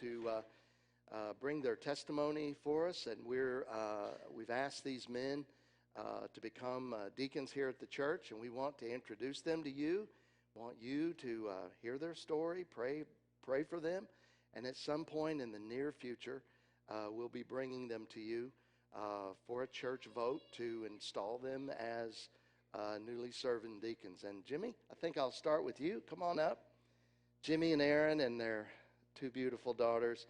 to bring their testimony for us, and we've asked these men to become deacons here at the church, and we want to introduce them to you. Want you to hear their story, pray for them, and at some point in the near future, we'll be bringing them to you for a church vote to install them as newly serving deacons. And Jimmy, I think I'll start with you. Come on up. Jimmy and Aaron and their two beautiful daughters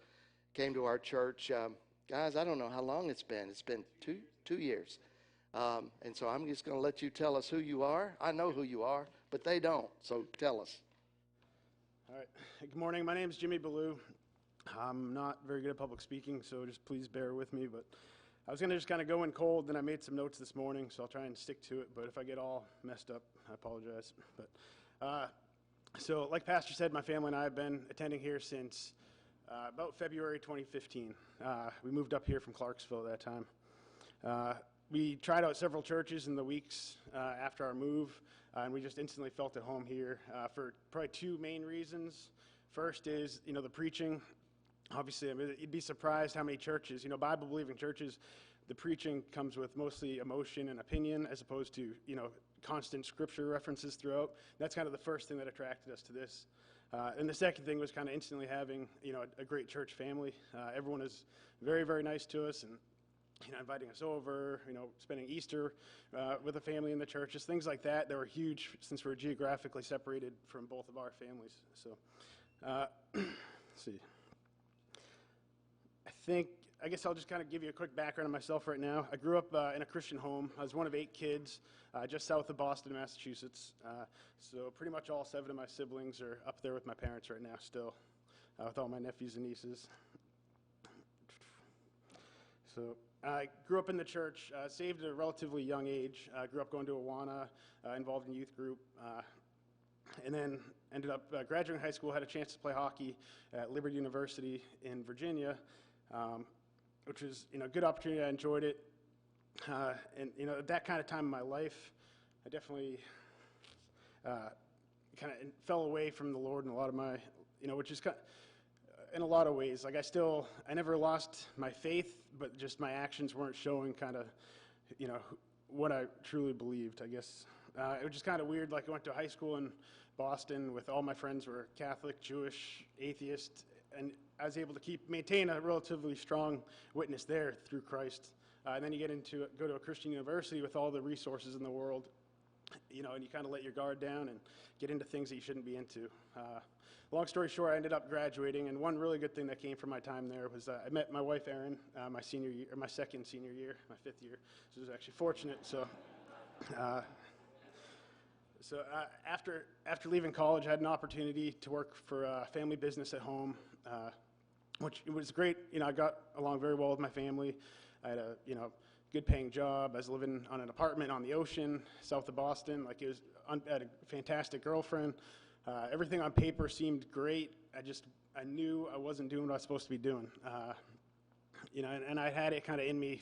came to our church. Guys, I don't know how long it's been. It's been two years. And so I'm just going to let you tell us who you are. I know who you are, but they don't. So tell us. All right. Good morning. My name is Jimmy Ballou. I'm not very good at public speaking, so just please bear with me. But I was going to just kind of go in cold, then I made some notes this morning, so I'll try and stick to it. But if I get all messed up, I apologize. But so like Pastor said, my family and I have been attending here since about February 2015. We moved up here from Clarksville at that time. We tried out several churches in the weeks after our move, and we just instantly felt at home here for probably two main reasons. First is, the preaching. Obviously, I mean, you'd be surprised how many churches, Bible-believing churches, the preaching comes with mostly emotion and opinion as opposed to, constant scripture references throughout. That's kind of the first thing that attracted us to this. And the second thing was kind of instantly having, a great church family. Everyone is very, very nice to us and, inviting us over, spending Easter with a family in the church, just things like that. They were huge since we're geographically separated from both of our families. So, let's see. I guess I'll just kind of give you a quick background on myself right now. I grew up in a Christian home. I was one of 8 kids, just south of Boston, Massachusetts. So pretty much all 7 of my siblings are up there with my parents right now still, with all my nephews and nieces. So I grew up in the church, saved at a relatively young age. I grew up going to Awana, involved in youth group, and then ended up graduating high school, had a chance to play hockey at Liberty University in Virginia, which was a good opportunity. I enjoyed it. And at that kind of time in my life, I definitely kind of fell away from the Lord in a lot of my, which is kind of, in a lot of ways. Like I never lost my faith, but just my actions weren't showing kind of, what I truly believed, I guess. It was just kind of weird. Like I went to high school in Boston with all my friends were Catholic, Jewish, atheist, and I was able to maintain a relatively strong witness there through Christ. And then you go to a Christian university with all the resources in the world, and you kind of let your guard down and get into things that you shouldn't be into. Long story short, I ended up graduating, and one really good thing that came from my time there was I met my wife, Erin, my senior year, or my second senior year, my 5th year. So it was actually fortunate. So after leaving college, I had an opportunity to work for a family business at home, which was great. I got along very well with my family. I had a good paying job. I was living on an apartment on the ocean south of Boston. I had a fantastic girlfriend. Everything on paper seemed great. I knew I wasn't doing what I was supposed to be doing. And I had it kind of in me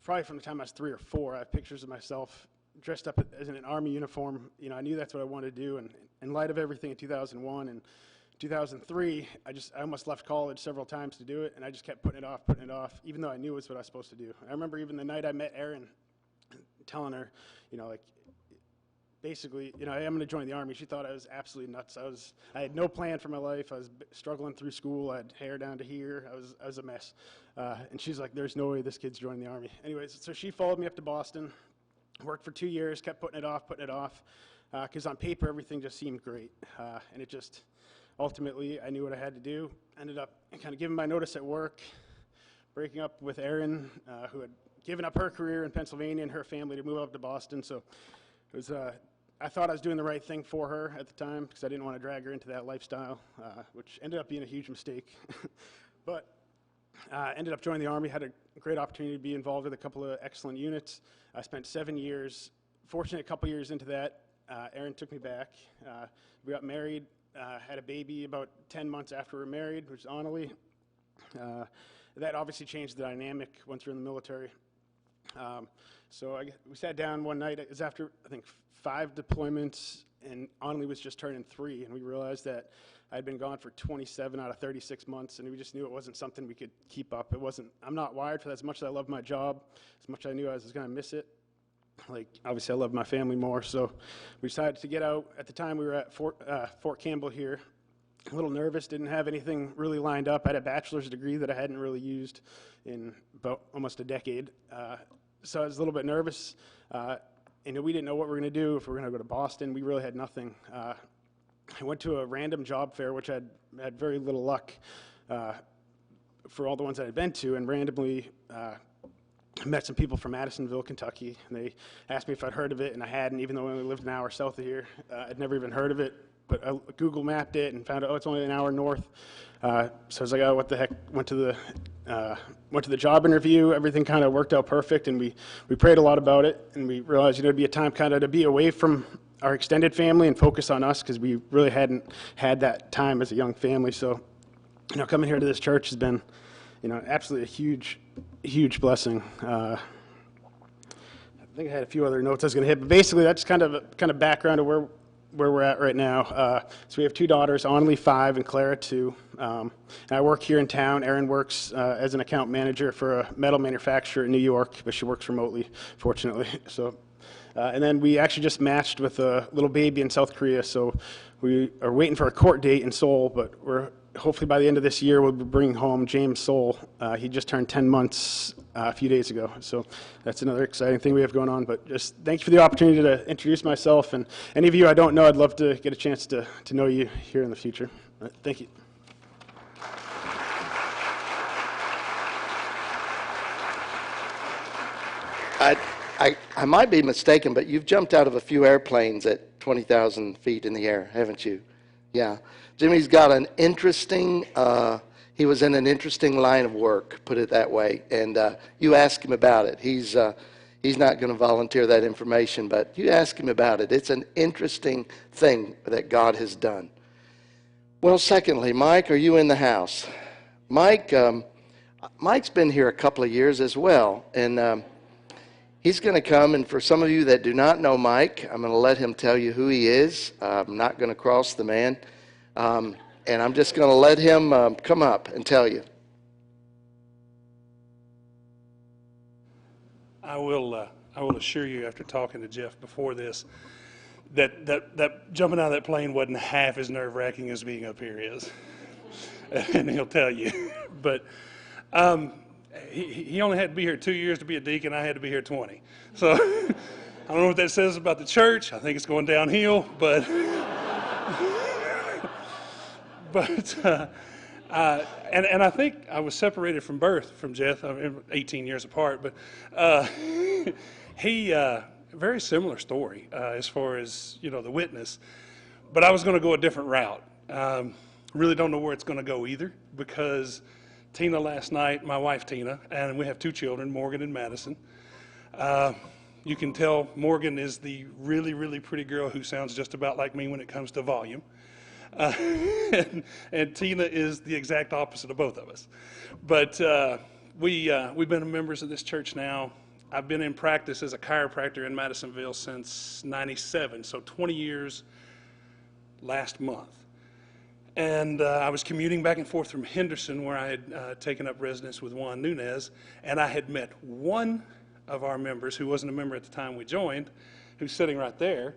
probably from the time I was 3 or 4. I have pictures of myself dressed up as in an Army uniform. I knew that's what I wanted to do. And in light of everything in 2001 and 2003, I almost left college several times to do it, and I just kept putting it off, even though I knew it was what I was supposed to do. I remember even the night I met Erin, telling her, basically, I'm going to join the Army. She thought I was absolutely nuts. I had no plan for my life. I was struggling through school. I had hair down to here. I was a mess. And she's like, there's no way this kid's joining the Army. Anyways, so she followed me up to Boston, worked for 2 years, kept putting it off, because on paper, everything just seemed great. And it just, ultimately, I knew what I had to do. Ended up kind of giving my notice at work, breaking up with Erin, who had given up her career in Pennsylvania and her family to move up to Boston. So it was, I thought I was doing the right thing for her at the time because I didn't want to drag her into that lifestyle, which ended up being a huge mistake. But ended up joining the Army, had a great opportunity to be involved with a couple of excellent units. I spent 7 years. Fortunate, a couple years into that, Erin took me back. We got married, had a baby about 10 months after we were married, which is Annalie. That obviously changed the dynamic once you're in the military. So we sat down one night. It was after, I think, 5 deployments, and Annalie was just turning 3, and we realized that I'd been gone for 27 out of 36 months, and we just knew it wasn't something we could keep up. I'm not wired for that. As much as I love my job, as much as I knew I was going to miss it, like, obviously I love my family more, so we decided to get out. At the time, we were at Fort Campbell here. A little nervous, didn't have anything really lined up. I had a bachelor's degree that I hadn't really used in about almost a decade, so I was a little bit nervous. And we didn't know what we were going to do, if we were going to go to Boston. We really had nothing. I went to a random job fair, which I had very little luck for all the ones that I'd been to, and randomly met some people from Madisonville, Kentucky, and they asked me if I'd heard of it, and I hadn't, even though I only lived an hour south of here. I'd never even heard of it, but I Google mapped it and found out, it's only an hour north. So I was like, oh, what the heck, went to the job interview. Everything kind of worked out perfect, and we prayed a lot about it, and we realized, it'd be a time kind of to be away from our extended family and focus on us, because we really hadn't had that time as a young family. So, coming here to this church has been, absolutely a huge blessing. I think I had a few other notes I was going to hit, but basically that's kind of background of where we're at right now. So we have 2 daughters, Annalie 5 and Clara 2. And I work here in town. Erin works as an account manager for a metal manufacturer in New York, but she works remotely, fortunately. So, and then we actually just matched with a little baby in South Korea. So we are waiting for a court date in Seoul, but we're hopefully by the end of this year we'll be bringing home James Soul. He just turned 10 months a few days ago, so that's another exciting thing we have going on. But just thank you for the opportunity to introduce myself, and any of you I don't know, I'd love to get a chance to know you here in the future. Thank you. I might be mistaken, but you've jumped out of a few airplanes at 20,000 feet in the air, haven't you? Yeah. Jimmy's got an interesting, he was in an interesting line of work, put it that way. And you ask him about it. He's not going to volunteer that information, but you ask him about it. It's an interesting thing that God has done. Well, secondly, Mike, are you in the house? Mike's been here a couple of years as well. And he's going to come, and for some of you that do not know Mike, I'm going to let him tell you who he is. I'm not going to cross the man. And I'm just going to let him come up and tell you. I will assure you, after talking to Jeff before this, that jumping out of that plane wasn't half as nerve-wracking as being up here is. And he'll tell you. But he only had to be here 2 years to be a deacon. I had to be here 20. So I don't know what that says about the church. I think it's going downhill, but and I think I was separated from birth from Jeff. I mean, 18 years apart, but he very similar story as far as the witness. But I was going to go a different route. Really don't know where it's going to go either, because Tina last night, my wife Tina, and we have 2 children, Morgan and Madison. You can tell Morgan is the really, really pretty girl who sounds just about like me when it comes to volume. And Tina is the exact opposite of both of us. But we've been members of this church now. I've been in practice as a chiropractor in Madisonville since '97, so 20 years last month. And I was commuting back and forth from Henderson, where I had taken up residence with Juan Nunez, and I had met one of our members, who wasn't a member at the time we joined, who's sitting right there,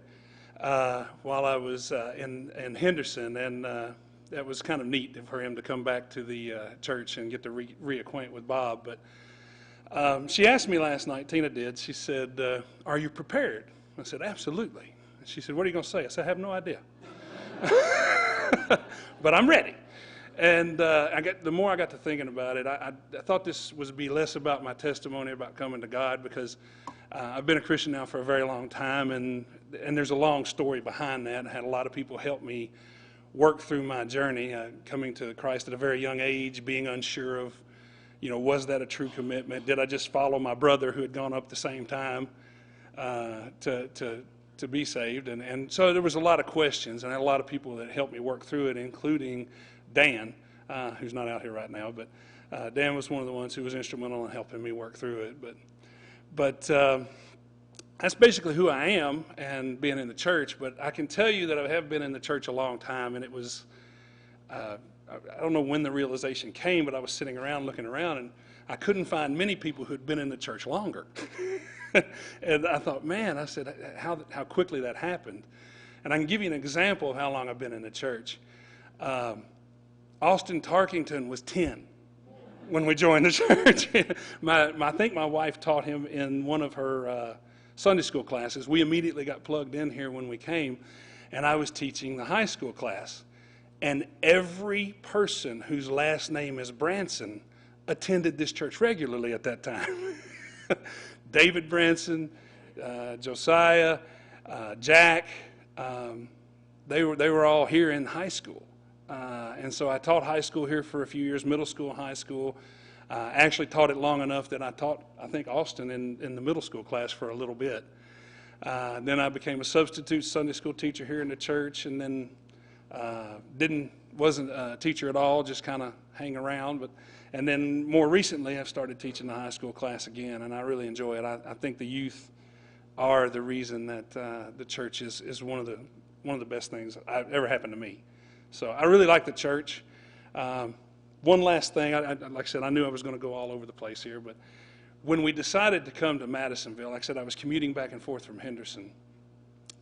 while I was in Henderson, and that was kind of neat for him to come back to the church and get to reacquaint with Bob. But she asked me last night, Tina did, she said, are you prepared? I said, absolutely. She said, what are you going to say? I said, I have no idea. But I'm ready. And the more I got to thinking about it, I thought this would be less about my testimony about coming to God, because I've been a Christian now for a very long time, and there's a long story behind that. I had a lot of people help me work through my journey, coming to Christ at a very young age, being unsure of, was that a true commitment? Did I just follow my brother who had gone up the same time to be saved? And so there was a lot of questions, and I had a lot of people that helped me work through it, including Dan, who's not out here right now, but Dan was one of the ones who was instrumental in helping me work through it. But that's basically who I am and being in the church. But I can tell you that I have been in the church a long time, and it was, I don't know when the realization came, but I was sitting around looking around, and I couldn't find many people who'd been in the church longer. And I thought, man, I said, how quickly that happened. And I can give you an example of how long I've been in the church. Austin Tarkington was 10 when we joined the church. I think my wife taught him in one of her Sunday school classes. We immediately got plugged in here when we came, and I was teaching the high school class. And every person whose last name is Branson attended this church regularly at that time. David Branson, Josiah, Jack, they were all here in high school. And so I taught high school here for a few years, middle school, high school. I actually taught it long enough that I taught, I think, Austin in the middle school class for a little bit. Then I became a substitute Sunday school teacher here in the church, and then wasn't a teacher at all, just kind of hang around. And then more recently, I've started teaching the high school class again, and I really enjoy it. I think the youth are the reason that the church is one of the best things that ever happened to me. So I really like the church. One last thing, like I said, I knew I was going to go all over the place here, but when we decided to come to Madisonville, like I said, I was commuting back and forth from Henderson,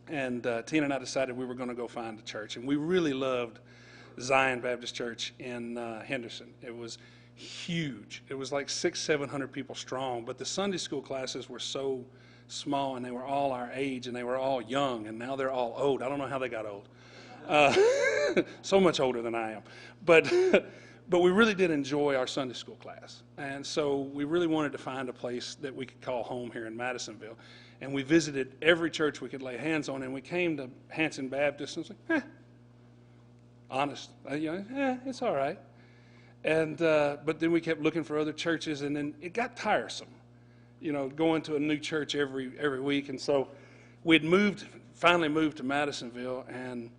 and Tina and I decided we were going to go find a church, and we really loved Zion Baptist Church in Henderson. It was huge. It was like 600-700 people strong, but the Sunday school classes were so small, and they were all our age, and they were all young, and now they're all old. I don't know how they got old. So much older than I am. But we really did enjoy our Sunday school class, and so we really wanted to find a place that we could call home here in Madisonville. And we visited every church we could lay hands on, and we came to Hanson Baptist, and it was like, honest, it's all right. And but then we kept looking for other churches, and then it got tiresome, going to a new church every week. And so we'd finally moved to Madisonville, and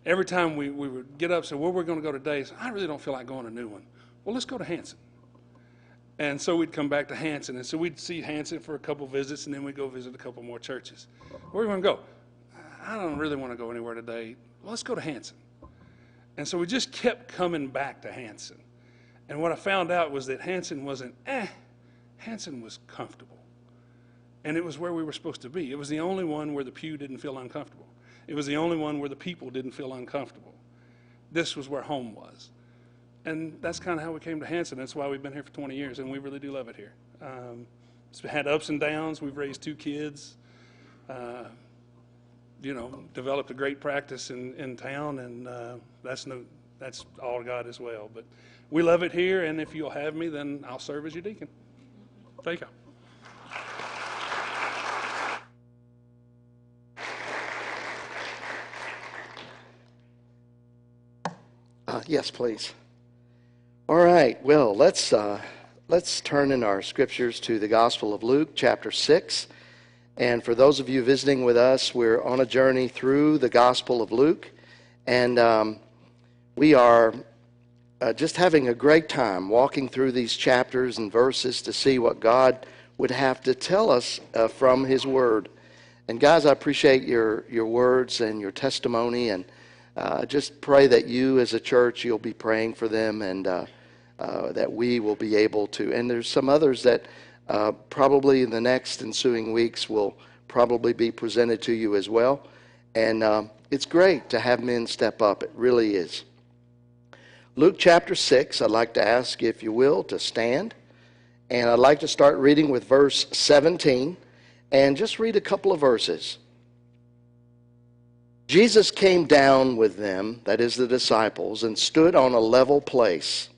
every time we would get up and say, where we're going to go today, so I really don't feel like going to a new one. Well, let's go to Hanson. And so we'd come back to Hanson, and so we'd see Hanson for a couple visits, and then we'd go visit a couple more churches. Where do we want to go? I don't really want to go anywhere today. Well, let's go to Hanson. And so we just kept coming back to Hanson. And what I found out was that Hanson wasn't, Hanson was comfortable. And it was where we were supposed to be. It was the only one where the pew didn't feel uncomfortable. It was the only one where the people didn't feel uncomfortable. This was where home was. And that's kind of how we came to Hanson. That's why we've been here for 20 years, and we really do love it here. It's had ups and downs. We've raised 2 kids. Developed a great practice in town, and that's all God as well. But we love it here, and if you'll have me, then I'll serve as your deacon. Thank you. Yes, please. All right. Well, let's turn in our scriptures to the Gospel of Luke, chapter 6. And for those of you visiting with us, we're on a journey through the Gospel of Luke, and we are just having a great time walking through these chapters and verses to see what God would have to tell us from His Word. And guys, I appreciate your words and your testimony, and just pray that you as a church, you'll be praying for them, and that we will be able to. And there's some others that probably in the next ensuing weeks will probably be presented to you as well. And it's great to have men step up. It really is. Luke chapter 6, I'd like to ask, if you will, to stand. And I'd like to start reading with verse 17. And just read a couple of verses. Jesus came down with them, that is the disciples, and stood on a level place.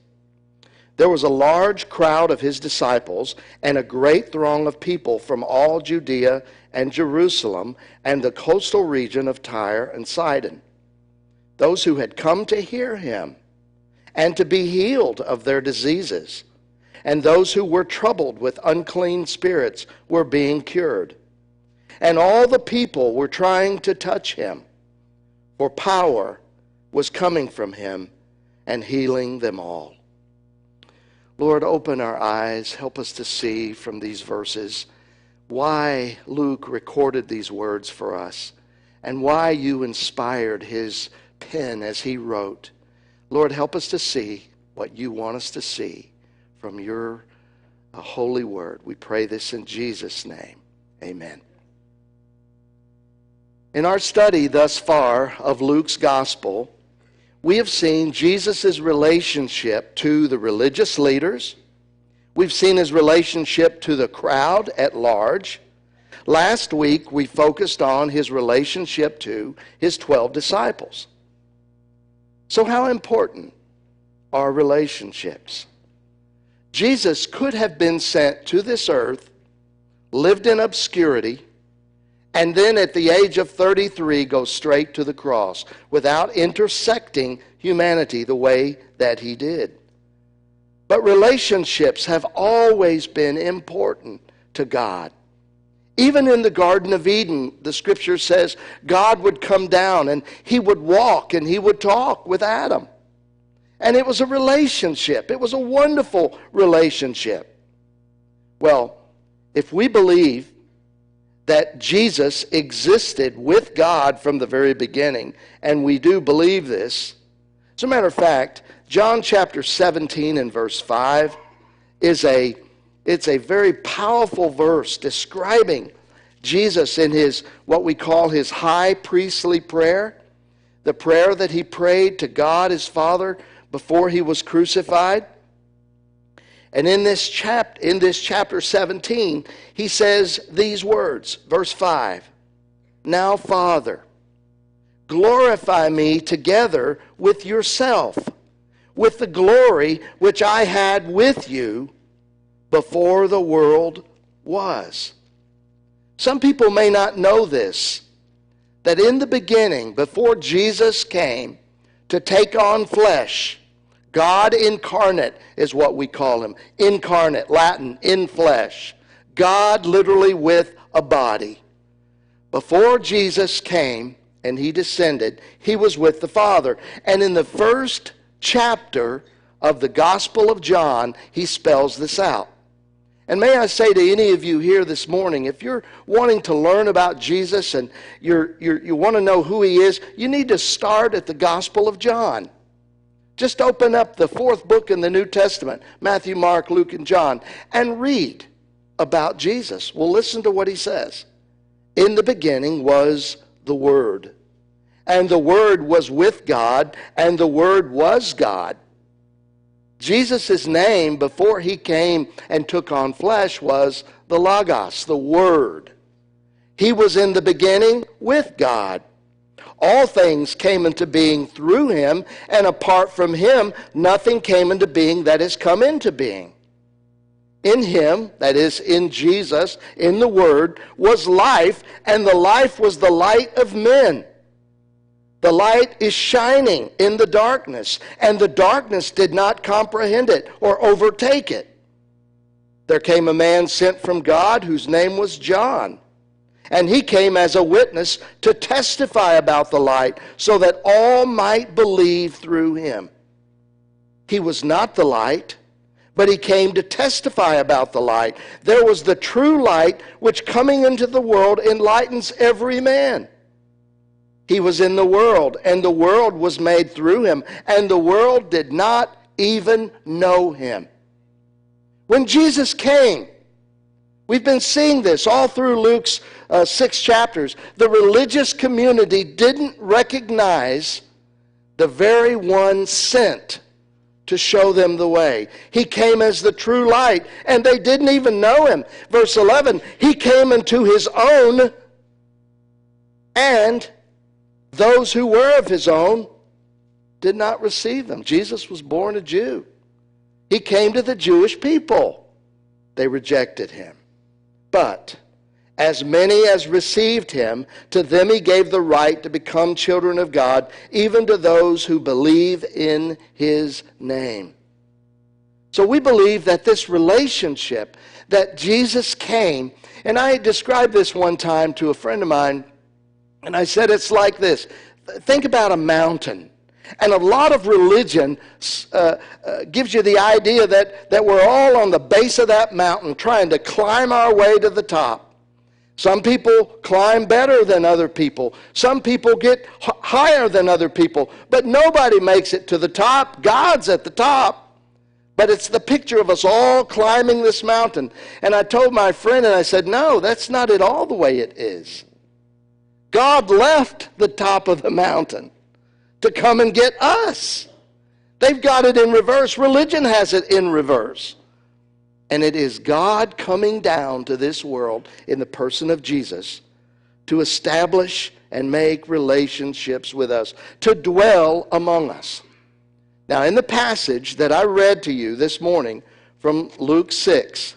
There was a large crowd of his disciples and a great throng of people from all Judea and Jerusalem and the coastal region of Tyre and Sidon, those who had come to hear him and to be healed of their diseases. And those who were troubled with unclean spirits were being cured. And all the people were trying to touch him, for power was coming from him and healing them all. Lord, open our eyes. Help us to see from these verses why Luke recorded these words for us and why you inspired his pen as he wrote. Lord, help us to see what you want us to see from your holy word. We pray this in Jesus' name. Amen. In our study thus far of Luke's gospel, we have seen Jesus' relationship to the religious leaders. We've seen his relationship to the crowd at large. Last week, we focused on his relationship to his 12 disciples. So how important are relationships? Jesus could have been sent to this earth, lived in obscurity, and then at the age of 33 go straight to the cross without intersecting humanity the way that he did. But relationships have always been important to God. Even in the Garden of Eden, the scripture says God would come down and he would walk and he would talk with Adam. And it was a relationship. It was a wonderful relationship. Well, if we believe that Jesus existed with God from the very beginning, and we do believe this, as a matter of fact, John chapter 17 and verse 5 it's a very powerful verse describing Jesus in his, what we call his high priestly prayer, the prayer that he prayed to God his Father before he was crucified. And in this chapter 17, he says these words, verse 5, "Now, Father, glorify me together with yourself, with the glory which I had with you before the world was." Some people may not know this, that in the beginning, before Jesus came to take on flesh, God incarnate is what we call him. Incarnate, Latin, in flesh. God literally with a body. Before Jesus came and he descended, he was with the Father. And in the first chapter of the Gospel of John, he spells this out. And may I say to any of you here this morning, if you're wanting to learn about Jesus and you want to know who he is, you need to start at the Gospel of John. Just open up the fourth book in the New Testament, Matthew, Mark, Luke, and John, and read about Jesus. Well, listen to what he says. In the beginning was the Word, and the Word was with God, and the Word was God. Jesus' name before he came and took on flesh was the Logos, the Word. He was in the beginning with God. All things came into being through him, and apart from him, nothing came into being that has come into being. In him, that is, in Jesus, in the Word, was life, and the life was the light of men. The light is shining in the darkness, and the darkness did not comprehend it or overtake it. There came a man sent from God whose name was John. And he came as a witness to testify about the light, so that all might believe through him. He was not the light, but he came to testify about the light. There was the true light, which coming into the world enlightens every man. He was in the world, and the world was made through him, and the world did not even know him. When Jesus came, we've been seeing this all through Luke's 6 chapters. The religious community didn't recognize the very one sent to show them the way. He came as the true light, and they didn't even know him. Verse 11, he came into his own, and those who were of his own did not receive him. Jesus was born a Jew. He came to the Jewish people. They rejected him. But as many as received him, to them he gave the right to become children of God, even to those who believe in his name. So we believe that this relationship, that Jesus came, and I described this one time to a friend of mine, and I said it's like this. Think about a mountain. And a lot of religion gives you the idea that we're all on the base of that mountain trying to climb our way to the top. Some people climb better than other people. Some people get higher than other people. But nobody makes it to the top. God's at the top. But it's the picture of us all climbing this mountain. And I told my friend, and I said, no, that's not at all the way it is. God left the top of the mountain to come and get us. They've got it in reverse. Religion has it in reverse. And it is God coming down to this world in the person of Jesus to establish and make relationships with us, to dwell among us. Now, in the passage that I read to you this morning from Luke 6,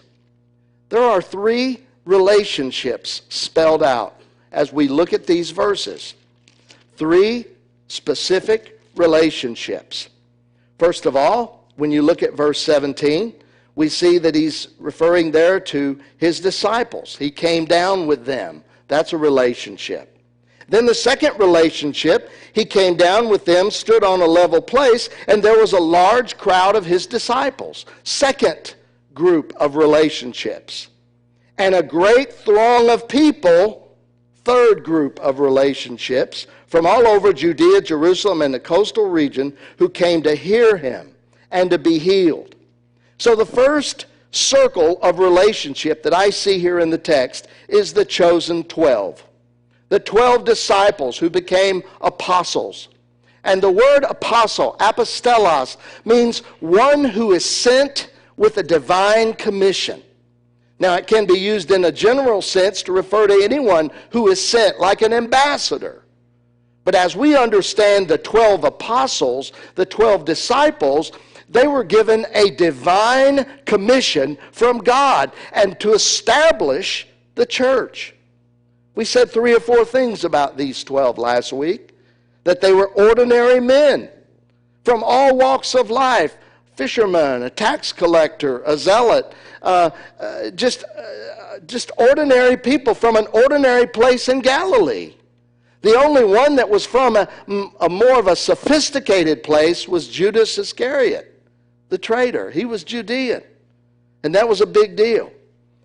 there are 3 relationships spelled out as we look at these verses. 3 specific relationships. First of all, when you look at verse 17, we see that he's referring there to his disciples. He came down with them. That's a relationship. Then the second relationship, he came down with them, stood on a level place, and there was a large crowd of his disciples. Second group of relationships. And a great throng of people, third group of relationships, from all over Judea, Jerusalem, and the coastal region, who came to hear him and to be healed. So the first circle of relationship that I see here in the text is the chosen 12. The 12 disciples who became apostles. And the word apostle, apostelos, means one who is sent with a divine commission. Now, it can be used in a general sense to refer to anyone who is sent, like an ambassador. But as we understand the 12 apostles, the 12 disciples, they were given a divine commission from God and to establish the church. We said 3 or 4 things about these 12 last week. That they were ordinary men from all walks of life. Fisherman, a tax collector, a zealot, just ordinary people from an ordinary place in Galilee. The only one that was from a more of a sophisticated place was Judas Iscariot, the traitor. He was Judean, and that was a big deal.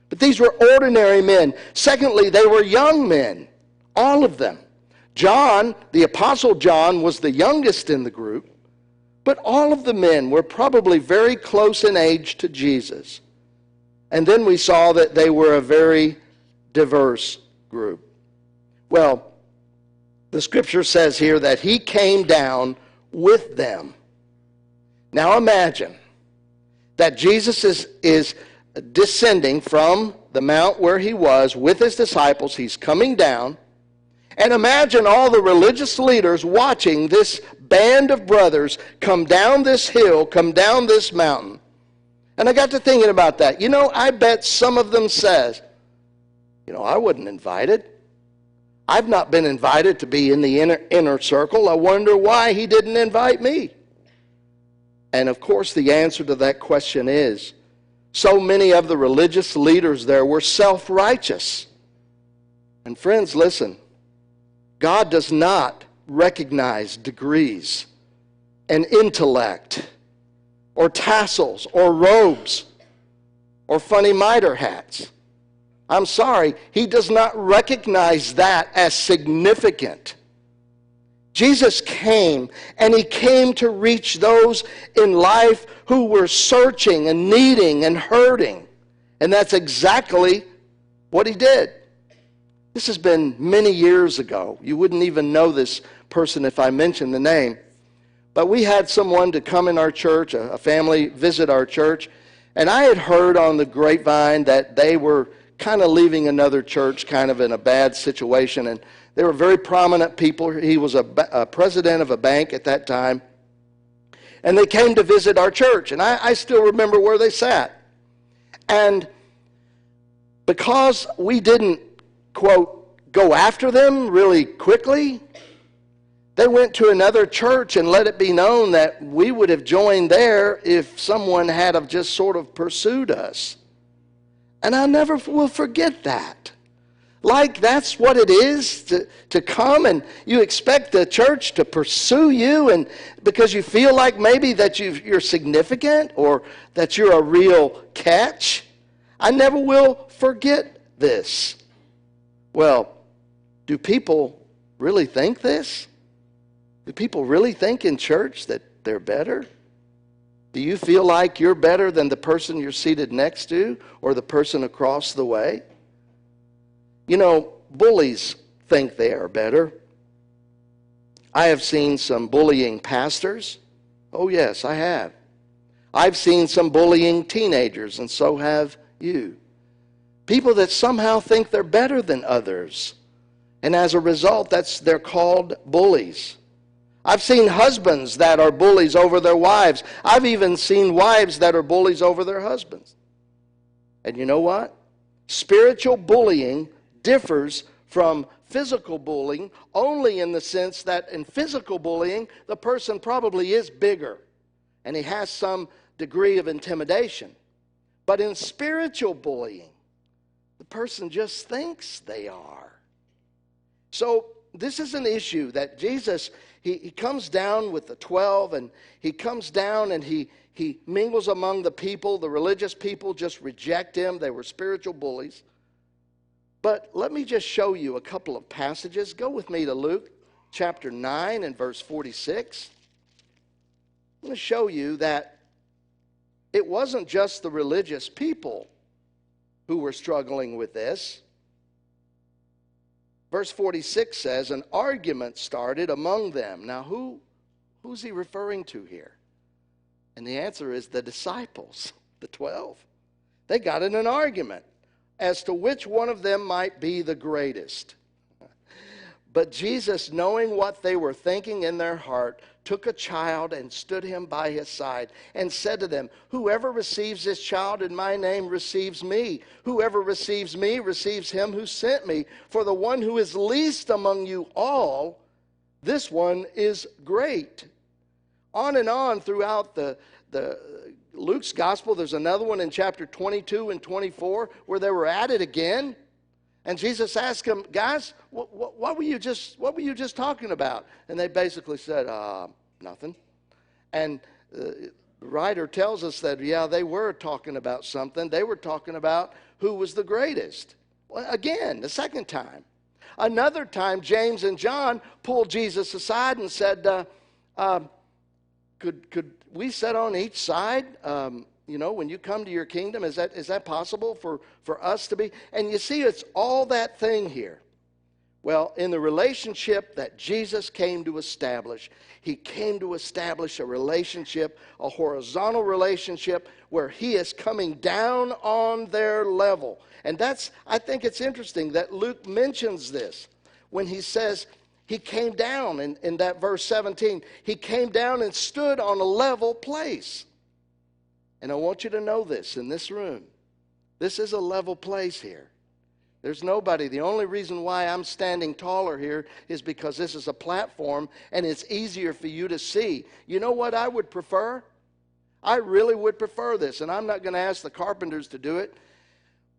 But these were ordinary men. Secondly, they were young men, all of them. John, the Apostle John, was the youngest in the group, but all of the men were probably very close in age to Jesus. And then we saw that they were a very diverse group. Well, the scripture says here that he came down with them. Now imagine that Jesus is descending from the mount where he was with his disciples. He's coming down. And imagine all the religious leaders watching this band of brothers come down this hill, come down this mountain. And I got to thinking about that. I bet some of them says, I wasn't invited. I've not been invited to be in the inner circle. I wonder why he didn't invite me. And of course the answer to that question is, so many of the religious leaders there were self-righteous. And friends, listen, God does not recognize degrees and intellect or tassels or robes or funny mitre hats. I'm sorry, he does not recognize that as significant. Jesus came, and he came to reach those in life who were searching and needing and hurting. And that's exactly what he did. This has been many years ago. You wouldn't even know this person if I mentioned the name. But we had someone to come in our church, a family visit our church, and I had heard on the grapevine that they were kind of leaving another church kind of in a bad situation, and they were very prominent people. He was a president of a bank at that time, and they came to visit our church, and I still remember where they sat. And because we didn't, quote, go after them really quickly, they went to another church and let it be known that we would have joined there if someone had have just sort of pursued us. And I never will forget that. Like that's what it is to come and you expect the church to pursue you, and because you feel like maybe that you're significant or that you're a real catch. I never will forget this. Well, do people really think this? Do people really think in church that they're better? Do you feel like you're better than the person you're seated next to or the person across the way? You know, bullies think they are better. I have seen some bullying pastors. Oh, yes, I have. I've seen some bullying teenagers, and so have you. People that somehow think they're better than others. And as a result, they're called bullies. I've seen husbands that are bullies over their wives. I've even seen wives that are bullies over their husbands. And you know what? Spiritual bullying differs from physical bullying only in the sense that in physical bullying, the person probably is bigger and he has some degree of intimidation. But in spiritual bullying, the person just thinks they are. So this is an issue that Jesus, he comes down with the 12, and he comes down and he mingles among the people. The religious people just reject him. They were spiritual bullies. But let me just show you a couple of passages. Go with me to Luke chapter 9 and verse 46. I'm going to show you that it wasn't just the religious people who were struggling with this. Verse 46 says, an argument started among them. Now, who's he referring to here? And the answer is the disciples, the 12. They got in an argument as to which one of them might be the greatest. But Jesus, knowing what they were thinking in their heart, took a child and stood him by his side and said to them, whoever receives this child in my name receives me. Whoever receives me receives him who sent me. For the one who is least among you all, this one is great. On and on throughout the Luke's gospel, there's another one in chapter 22 and 24 where they were at it again. And Jesus asked them, guys, what were you just talking about? And they basically said, nothing. And the writer tells us that, yeah, they were talking about something. They were talking about who was the greatest. Well, again, the second time. Another time, James and John pulled Jesus aside and said, could we sit on each side? When you come to your kingdom, is that possible for us to be? And you see, it's all that thing here. Well, in the relationship that Jesus came to establish, he came to establish a relationship, a horizontal relationship, where he is coming down on their level. And I think it's interesting that Luke mentions this when he says he came down in that verse 17. He came down and stood on a level place. And I want you to know this in this room. This is a level place here. There's nobody. The only reason why I'm standing taller here is because this is a platform and it's easier for you to see. You know what I would prefer? I really would prefer this. And I'm not going to ask the carpenters to do it.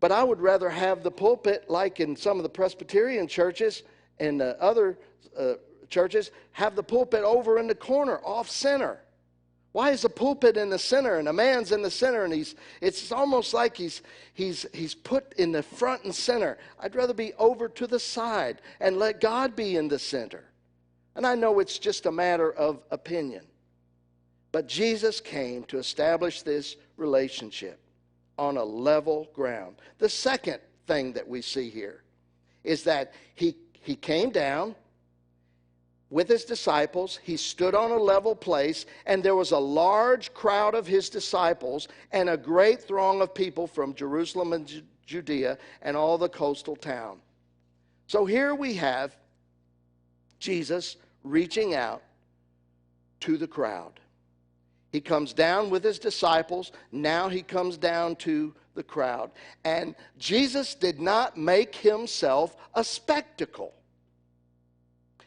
But I would rather have the pulpit, like in some of the Presbyterian churches and other churches, have the pulpit over in the corner, off center. Why is the pulpit in the center and a man's in the center and it's almost like he's put in the front and center? I'd rather be over to the side and let God be in the center. And I know it's just a matter of opinion. But Jesus came to establish this relationship on a level ground. The second thing that we see here is that he came down with his disciples. He stood on a level place, and there was a large crowd of his disciples and a great throng of people from Jerusalem and Judea and all the coastal town. So here we have Jesus reaching out to the crowd. He comes down with his disciples. Now he comes down to the crowd. And Jesus did not make himself a spectacle.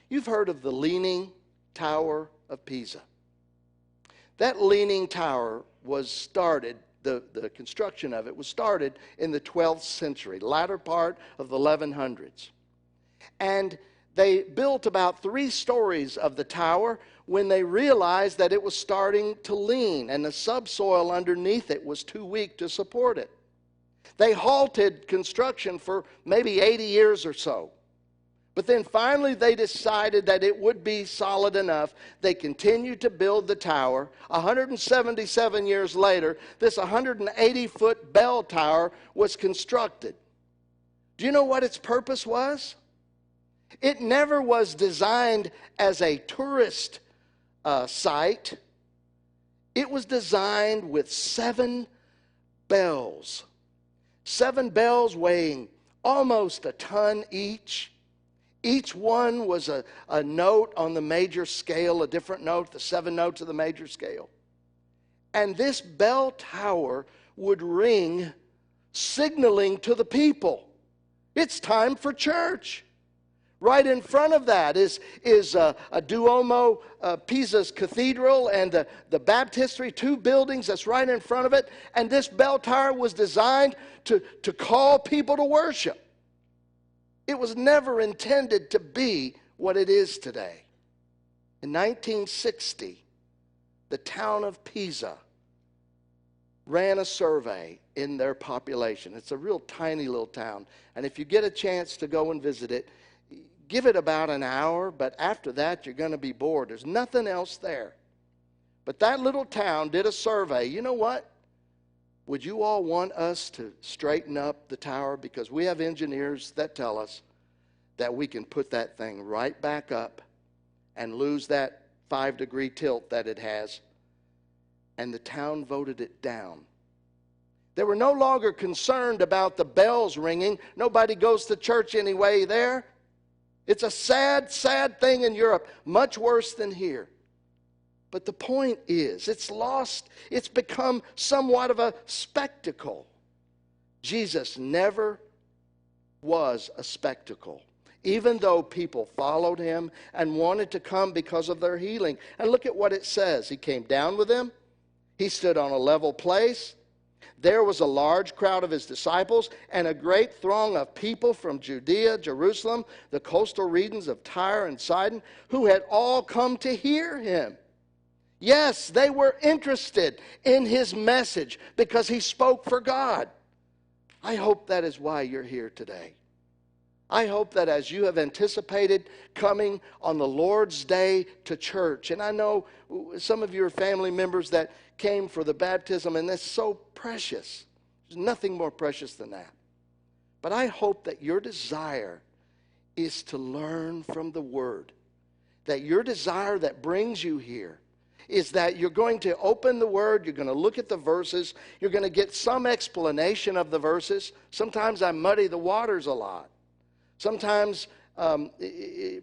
You've heard of the Leaning Tower of Pisa. That Leaning Tower was started, the construction of it was started in the 12th century, latter part of the 1100s. And they built about 3 stories of the tower when they realized that it was starting to lean and the subsoil underneath it was too weak to support it. They halted construction for maybe 80 years or so. But then finally they decided that it would be solid enough. They continued to build the tower. 177 years later, this 180-foot bell tower was constructed. Do you know what its purpose was? It never was designed as a tourist site. It was designed with 7 bells. 7 bells weighing almost a ton each. Each one was a note on the major scale, a different note, the 7 notes of the major scale. And this bell tower would ring, signaling to the people, it's time for church. Right in front of that is a Duomo, Pisa's cathedral, and the baptistry, 2 buildings that's right in front of it. And this bell tower was designed to call people to worship. It was never intended to be what it is today. In 1960, the town of Pisa ran a survey in their population. It's a real tiny little town. And if you get a chance to go and visit it, give it about an hour, but after that you're going to be bored. There's nothing else there. But that little town did a survey. You know what? Would you all want us to straighten up the tower? Because we have engineers that tell us that we can put that thing right back up and lose that 5-degree tilt that it has. And the town voted it down. They were no longer concerned about the bells ringing. Nobody goes to church anyway there. It's a sad, sad thing in Europe, much worse than here. But the point is, it's lost. It's become somewhat of a spectacle. Jesus never was a spectacle, even though people followed him and wanted to come because of their healing. And look at what it says. He came down with them. He stood on a level place. There was a large crowd of his disciples and a great throng of people from Judea, Jerusalem, the coastal regions of Tyre and Sidon, who had all come to hear him. Yes, they were interested in his message because he spoke for God. I hope that is why you're here today. I hope that as you have anticipated coming on the Lord's Day to church, and I know some of your family members that came for the baptism, and that's so precious. There's nothing more precious than that. But I hope that your desire is to learn from the Word, that your desire that brings you here is that you're going to open the Word, you're going to look at the verses, you're going to get some explanation of the verses. Sometimes I muddy the waters a lot. Sometimes,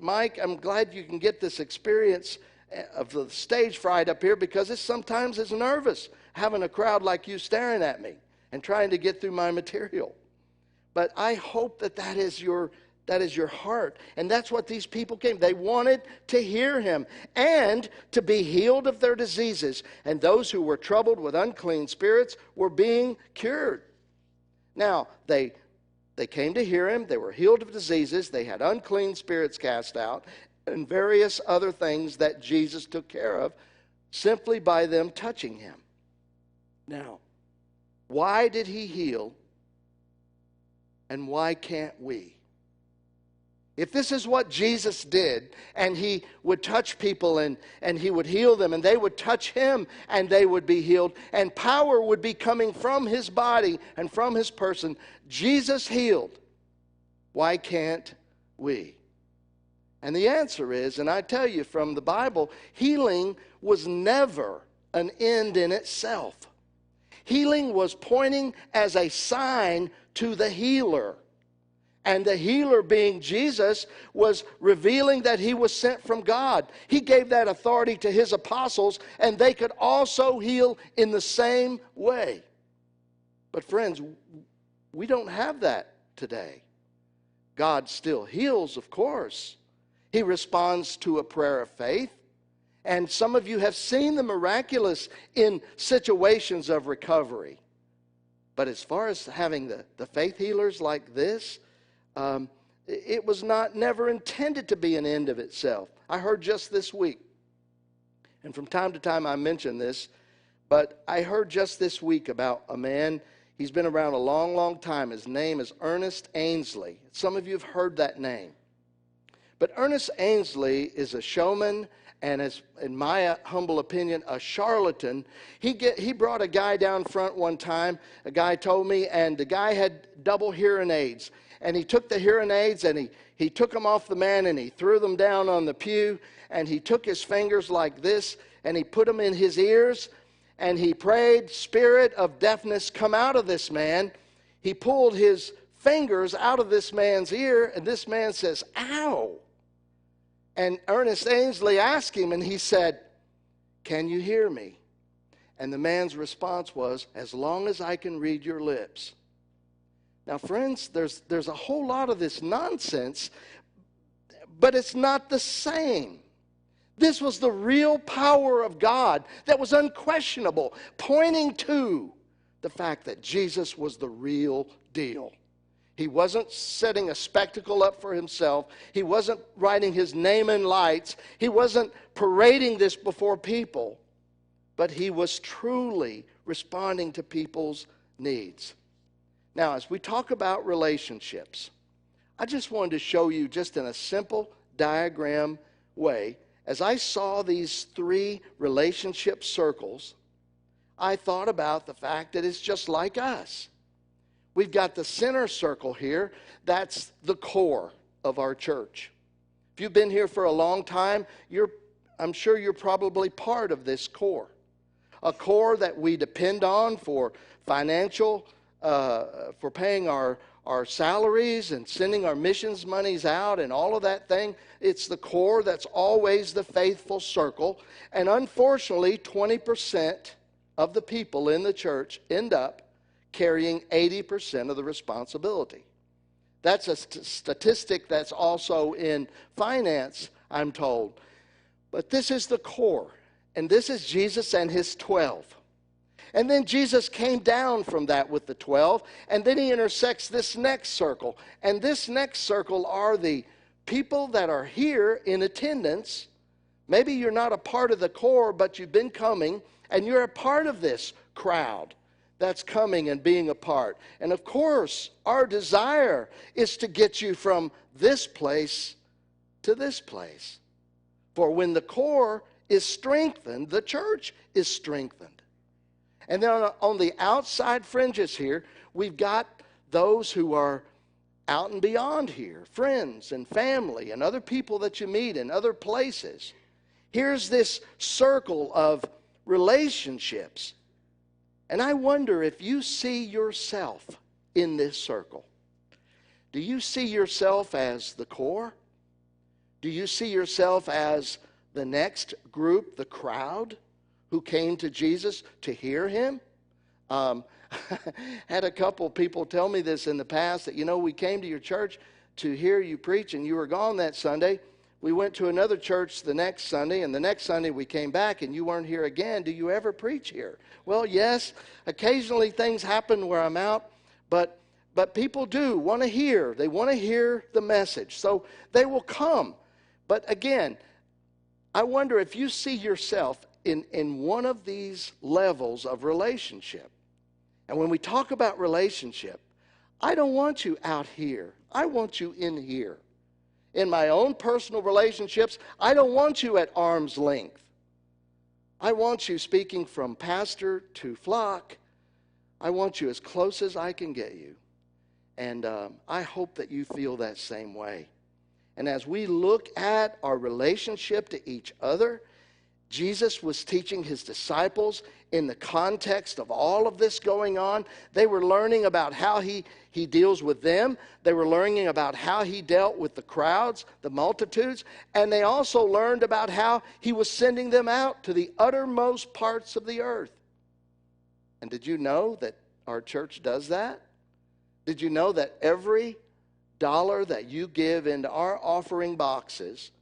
Mike, I'm glad you can get this experience of the stage fright up here, because sometimes it's nervous having a crowd like you staring at me and trying to get through my material. But I hope that is your heart. And that's what these people came. They wanted to hear him and to be healed of their diseases. And those who were troubled with unclean spirits were being cured. Now, they came to hear him. They were healed of diseases. They had unclean spirits cast out and various other things that Jesus took care of simply by them touching him. Now, why did he heal and why can't we? If this is what Jesus did, and he would touch people and he would heal them, and they would touch him and they would be healed, and power would be coming from his body and from his person, Jesus healed. Why can't we? And the answer is, and I tell you from the Bible, healing was never an end in itself. Healing was pointing as a sign to the healer. And the healer, being Jesus, was revealing that he was sent from God. He gave that authority to his apostles, and they could also heal in the same way. But friends, we don't have that today. God still heals, of course. He responds to a prayer of faith. And some of you have seen the miraculous in situations of recovery. But as far as having the faith healers like this, it was never intended to be an end of itself. I heard just this week, and from time to time I mention this, but I heard just this week about a man. He's been around a long, long time. His name is Ernest Ainsley. Some of you have heard that name. But Ernest Ainsley is a showman and, is, in my humble opinion, a charlatan. He brought a guy down front one time, a guy told me, and the guy had double hearing aids. And he took the hearing aids and he took them off the man and he threw them down on the pew, and he took his fingers like this and he put them in his ears, and he prayed, "Spirit of deafness, come out of this man." He pulled his fingers out of this man's ear, and this man says, "Ow." And Ernest Ainsley asked him, and he said, "Can you hear me?" And the man's response was, "As long as I can read your lips." Now, friends, there's a whole lot of this nonsense, but it's not the same. This was the real power of God that was unquestionable, pointing to the fact that Jesus was the real deal. He wasn't setting a spectacle up for himself. He wasn't writing his name in lights. He wasn't parading this before people. But he was truly responding to people's needs. Now, as we talk about relationships, I just wanted to show you just in a simple diagram way, as I saw these three relationship circles, I thought about the fact that it's just like us. We've got the center circle here. That's the core of our church. If you've been here for a long time, I'm sure you're probably part of this core. A core that we depend on for financial, for paying our salaries and sending our missions monies out and all of that thing. It's the core that's always the faithful circle. And unfortunately, 20% of the people in the church end up carrying 80% of the responsibility. That's a statistic that's also in finance, I'm told. But this is the core. And this is Jesus and his 12. And then Jesus came down from that with the 12, and then he intersects this next circle. And this next circle are the people that are here in attendance. Maybe you're not a part of the core, but you've been coming, and you're a part of this crowd that's coming and being a part. And of course, our desire is to get you from this place to this place. For when the core is strengthened, the church is strengthened. And then on the outside fringes here, we've got those who are out and beyond here, friends and family and other people that you meet in other places. Here's this circle of relationships. And I wonder if you see yourself in this circle. Do you see yourself as the core? Do you see yourself as the next group, the crowd, who came to Jesus to hear him? Had a couple people tell me this in the past, that, we came to your church to hear you preach, and you were gone that Sunday. We went to another church the next Sunday, and the next Sunday we came back, and you weren't here again. Do you ever preach here? Well, yes, occasionally things happen where I'm out, but people do want to hear. They want to hear the message, so they will come. But again, I wonder if you see yourself in one of these levels of relationship. And when we talk about relationship, I don't want you out here. I want you in here. In my own personal relationships, I don't want you at arm's length. I want you, speaking from pastor to flock, I want you as close as I can get you. And I hope that you feel that same way. And as we look at our relationship to each other, Jesus was teaching his disciples in the context of all of this going on. They were learning about how he deals with them. They were learning about how he dealt with the crowds, the multitudes. And they also learned about how he was sending them out to the uttermost parts of the earth. And did you know that our church does that? Did you know that every dollar that you give into our offering boxes,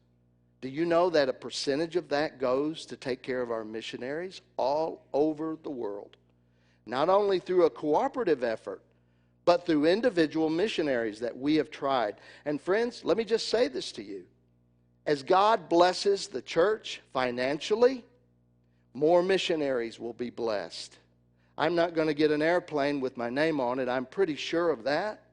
do you know that a percentage of that goes to take care of our missionaries all over the world? Not only through a cooperative effort, but through individual missionaries that we have tried. And friends, let me just say this to you. As God blesses the church financially, more missionaries will be blessed. I'm not going to get an airplane with my name on it. I'm pretty sure of that.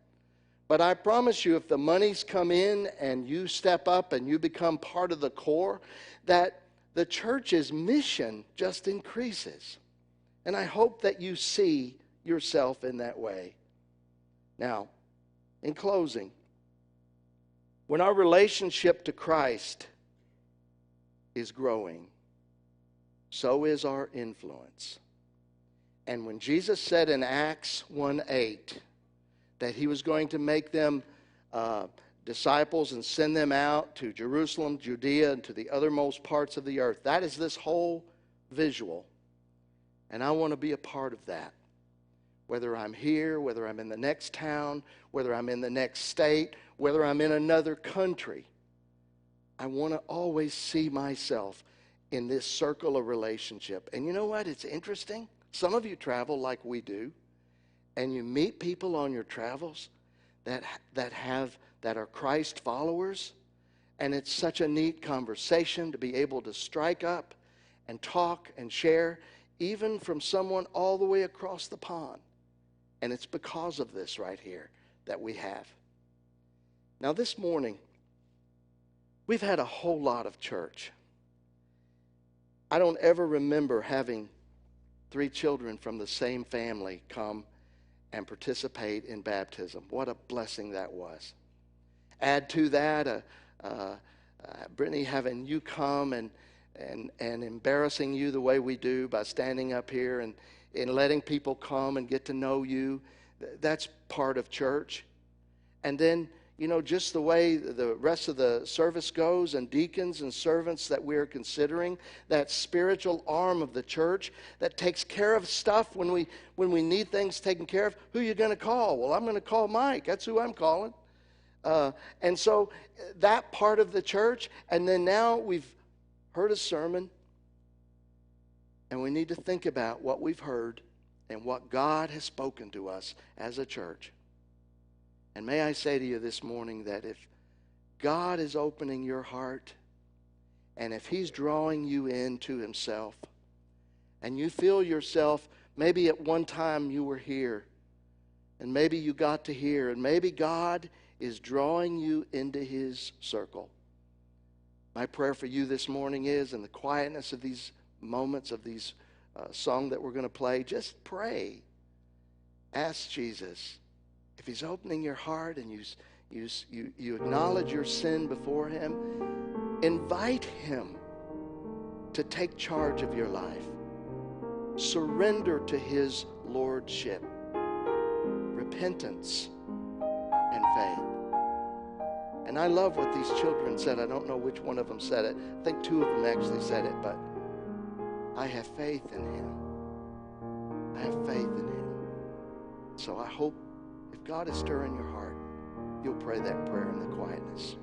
But I promise you, if the monies come in and you step up and you become part of the core, that the church's mission just increases. And I hope that you see yourself in that way. Now, in closing, when our relationship to Christ is growing, so is our influence. And when Jesus said in Acts 1:8 that he was going to make them disciples and send them out to Jerusalem, Judea, and to the uttermost parts of the earth, that is this whole visual. And I want to be a part of that. Whether I'm here, whether I'm in the next town, whether I'm in the next state, whether I'm in another country, I want to always see myself in this circle of relationship. And you know what? It's interesting. Some of you travel like we do, and you meet people on your travels that are Christ followers, and it's such a neat conversation to be able to strike up and talk and share, even from someone all the way across the pond. And it's because of this right here that we have. Now this morning, we've had a whole lot of church. I don't ever remember having 3 children from the same family come and participate in baptism. What a blessing that was. Add to that, Brittany, having you come and embarrassing you the way we do by standing up here and letting people come and get to know you. That's part of church. And then, you know, just the way the rest of the service goes, and deacons and servants that we are considering, that spiritual arm of the church that takes care of stuff when we need things taken care of. Who are you going to call? Well, I'm going to call Mike. That's who I'm calling. And so that part of the church, and then now we've heard a sermon, and we need to think about what we've heard and what God has spoken to us as a church. And may I say to you this morning that if God is opening your heart, and if he's drawing you into himself, and you feel yourself, maybe at one time you were here, and maybe you got to hear, and maybe God is drawing you into his circle. My prayer for you this morning is, in the quietness of these moments of these song that we're going to play, just pray. Ask Jesus. If he's opening your heart and you acknowledge your sin before him, invite him to take charge of your life. Surrender to his lordship, repentance, and faith. And I love what these children said. I don't know which one of them said it. I think 2 of them actually said it, but I have faith in him. I have faith in him. So I hope if God is stirring your heart, you'll pray that prayer in the quietness.